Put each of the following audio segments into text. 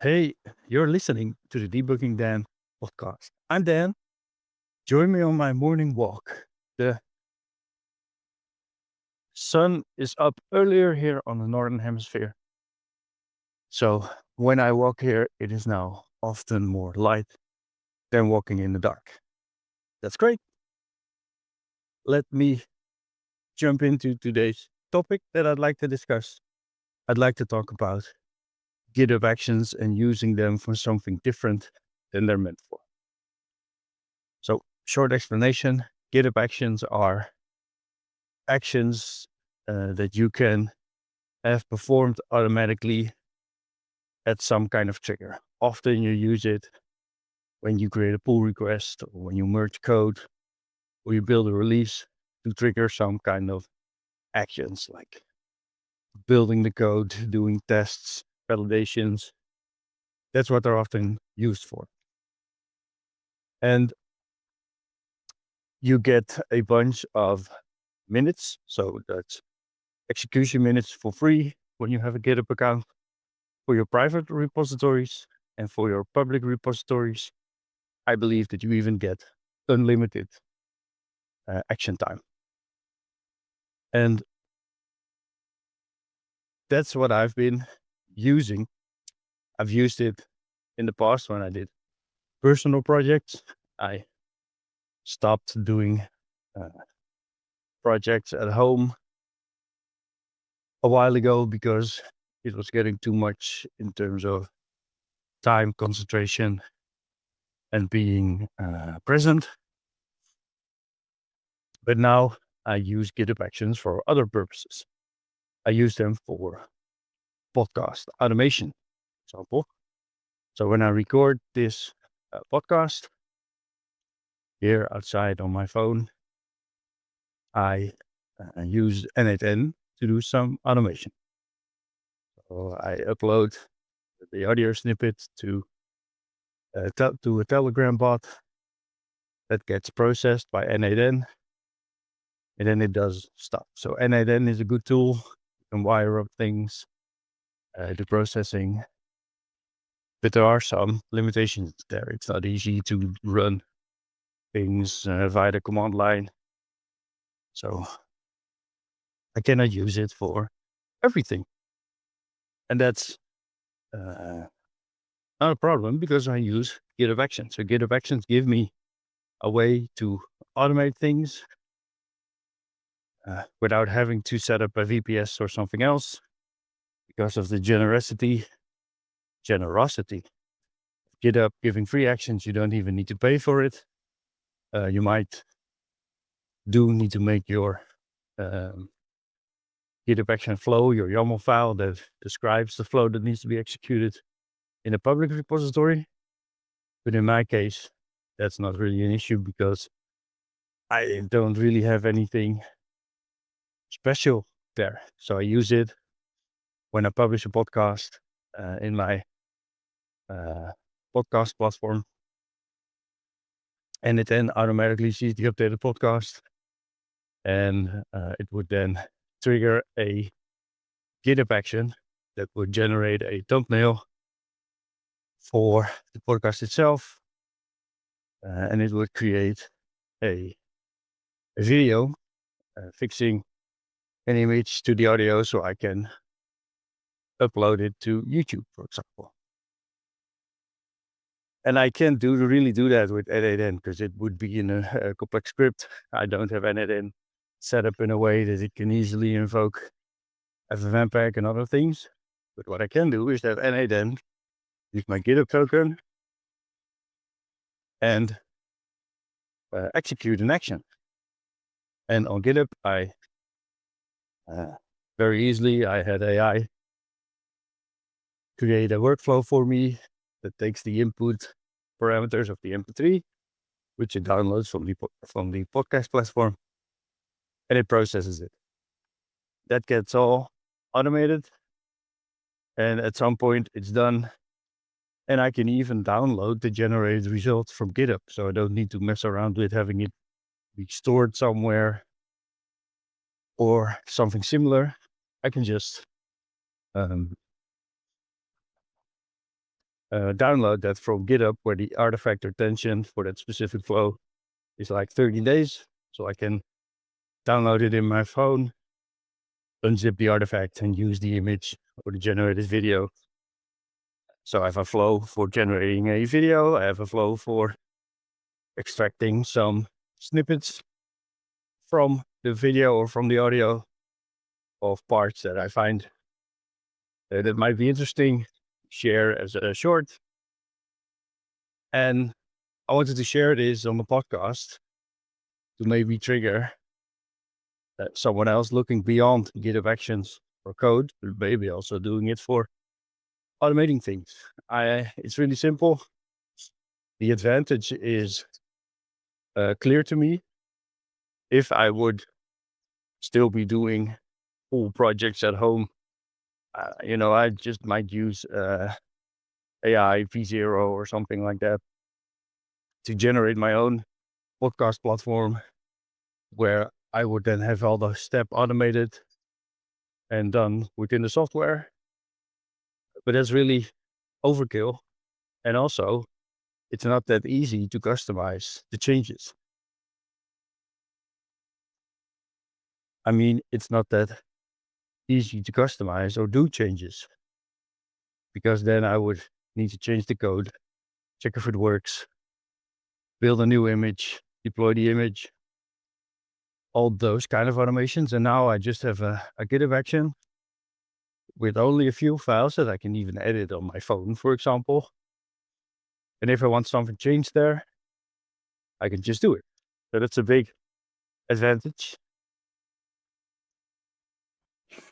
Hey, you're listening to the Debugging Dan podcast. I'm Dan. Join me on my morning walk. The sun is up earlier here on the Northern Hemisphere. So when I walk here, it is now often more light than walking in the dark. That's great. Let me jump into today's topic that I'd like to discuss. I'd like to talk about GitHub actions and using them for something different than they're meant for. So, short explanation, GitHub actions are actions that you can have performed automatically at some kind of trigger. Often you use it when you create a pull request or when you merge code or you build a release to trigger some kind of actions like building the code, doing tests, validations. That's what they're often used for. And you get a bunch of minutes. So that's execution minutes for free when you have a GitHub account for your private repositories, and for your public repositories. I believe that you even get unlimited action time. And that's what I've been using. I've used it in the past when I did personal projects. I stopped doing projects at home a while ago because it was getting too much in terms of time, concentration, and being present. But now I use GitHub Actions for other purposes. I use them for podcast automation, for example. So when I record this podcast here outside on my phone, I use N8N to do some automation. So I upload the audio snippet to a Telegram bot that gets processed by N8N, and then it does stuff. So N8N is a good tool. You can wire up things, do processing, but there are some limitations there. It's not easy to run things via the command line. So I cannot use it for everything. And that's not a problem because I use GitHub Actions. So GitHub Actions give me a way to automate things without having to set up a VPS or something else because of the generosity GitHub giving free actions. You don't even need to pay for it. You might need to make your GitHub action flow, your YAML file that describes the flow that needs to be executed in a public repository. But in my case, that's not really an issue because I don't really have anything special there. So I use it when I publish a podcast in my podcast platform, and it then automatically sees the updated podcast, and it would then trigger a GitHub action that would generate a thumbnail for the podcast itself, and it would create a video fixing an image to the audio so I can upload it to YouTube, for example. And I can't really do that with N8N because it would be in a complex script. I don't have N8N set up in a way that it can easily invoke FFmpeg and other things. But what I can do is have N8N use my GitHub token and execute an action. And on GitHub, I very easily, I had AI create a workflow for me that takes the input parameters of the MP3, which it downloads from the podcast platform, and it processes it. That gets all automated, and at some point it's done. And I can even download the generated results from GitHub, so I don't need to mess around with having it be stored somewhere or something similar. I can just download that from Github, where the artifact retention for that specific flow is like 30 days. So I can download it in my phone, unzip the artifact, and use the image or the generated video. So I have a flow for generating a video. I have a flow for extracting some snippets from the video or from the audio of parts that I find that might be interesting, share as a short. And I wanted to share this on the podcast to maybe trigger someone else looking beyond GitHub Actions or code, but maybe also doing it for automating things. It's really simple. The advantage is clear to me. If I would still be doing full projects at home, I just might use AI V0 or something like that to generate my own podcast platform, where I would then have all the step automated and done within the software. But that's really overkill. And also, it's not that easy to customize the changes. I mean, it's not that easy to customize or do changes, because then I would need to change the code, check if it works, build a new image, deploy the image, all those kind of automations. And now I just have a GitHub action with only a few files that I can even edit on my phone, for example. And if I want something changed there, I can just do it. So that's a big advantage.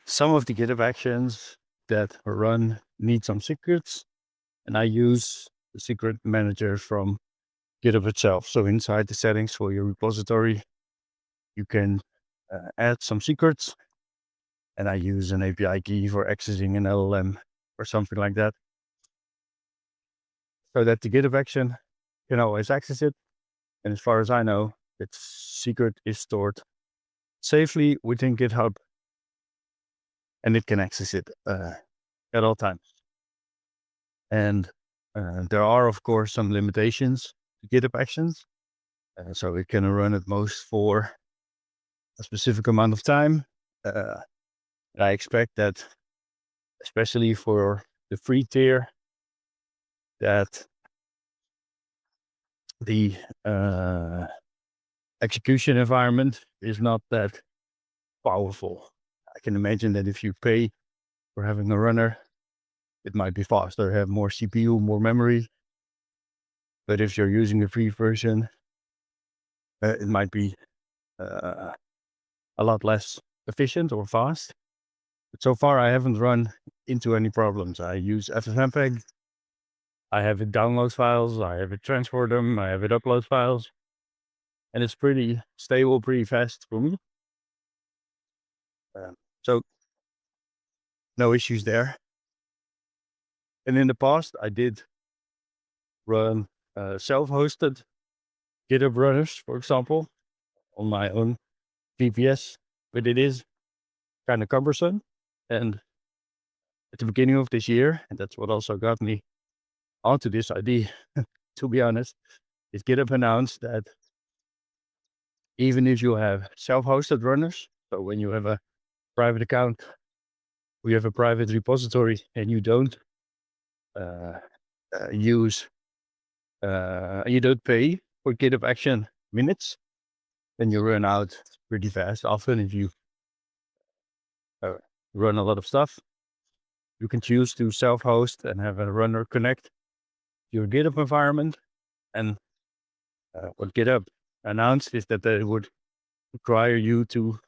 Some of the GitHub actions that run need some secrets, and I use the secret manager from GitHub itself. So inside the settings for your repository, you can add some secrets, and I use an API key for accessing an LLM or something like that, so that the GitHub action can always access it. And as far as I know, its secret is stored safely within GitHub, and it can access it at all times. And there are, of course, some limitations to GitHub actions. So it can run at most for a specific amount of time. And I expect that, especially for the free tier, that the execution environment is not that powerful. I can imagine that if you pay for having a runner, it might be faster, have more CPU, more memory. But if you're using the free version, it might be a lot less efficient or fast. But so far, I haven't run into any problems. I use FFmpeg. I have it download files. I have it transport them. I have it upload files. And it's pretty stable, pretty fast for me. So no issues there. And in the past, I did run self-hosted GitHub runners, for example, on my own VPS, but it is kind of cumbersome. And at the beginning of this year, and that's what also got me onto this idea, to be honest, is GitHub announced that even if you have self-hosted runners, so when you have a private account, you have a private repository, and you don't you don't pay for GitHub Action minutes, then you run out pretty fast. Often, if you run a lot of stuff, you can choose to self-host and have a runner connect your GitHub environment. And what GitHub announced is that they would require you to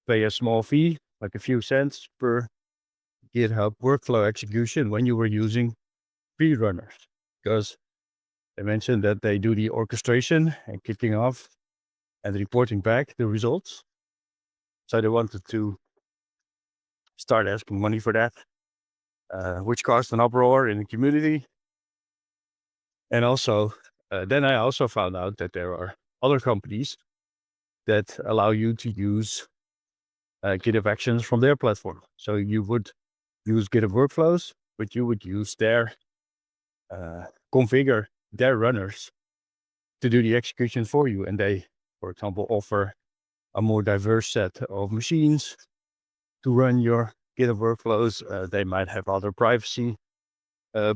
pay a small fee, like a few cents per GitHub workflow execution when you were using free runners, because they mentioned that they do the orchestration and kicking off and reporting back the results. So they wanted to start asking money for that, which caused an uproar in the community. And also, then I also found out that there are other companies that allow you to use GitHub Actions from their platform. So you would use GitHub Workflows, but you would use their configure their runners to do the execution for you. And they, for example, offer a more diverse set of machines to run your GitHub workflows. They might have other privacy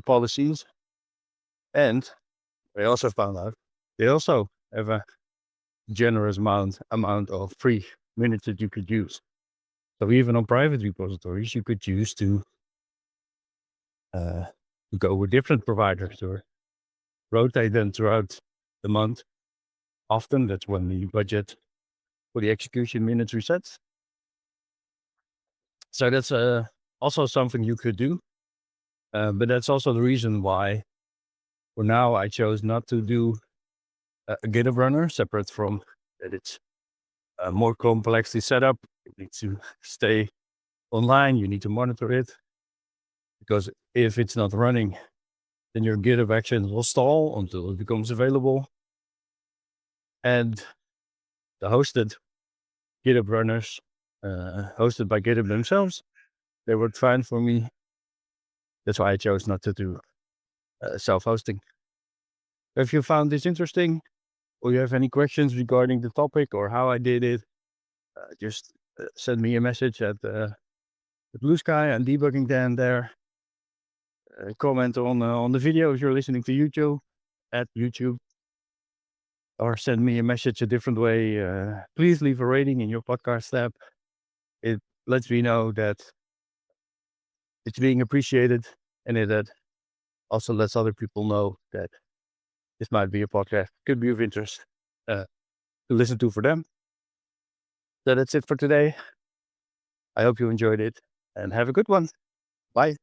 policies. And I also found out they also have a generous amount of free minutes that you could use. So even on private repositories, you could choose to go with different providers or rotate them throughout the month. Often that's when the budget for the execution minutes resets. So that's also something you could do. But that's also the reason why for now I chose not to do a GitHub runner separate from that. It's more complexly set up. You need to stay online. You need to monitor it, because if it's not running, then your GitHub actions will stall until it becomes available. And the hosted GitHub runners, hosted by GitHub themselves, they worked fine for me. That's why I chose not to do self-hosting. If you found this interesting, or you have any questions regarding the topic or how I did it, just send me a message at the Blue Sky and Debugging Dan there. Comment on the video if you're listening to YouTube, at YouTube, or send me a message a different way. Please leave a rating in your podcast app. It lets me know that it's being appreciated, and it also lets other people know that this might be a podcast could be of interest to listen to for them. So that's it for today. I hope you enjoyed it, and have a good one. Bye.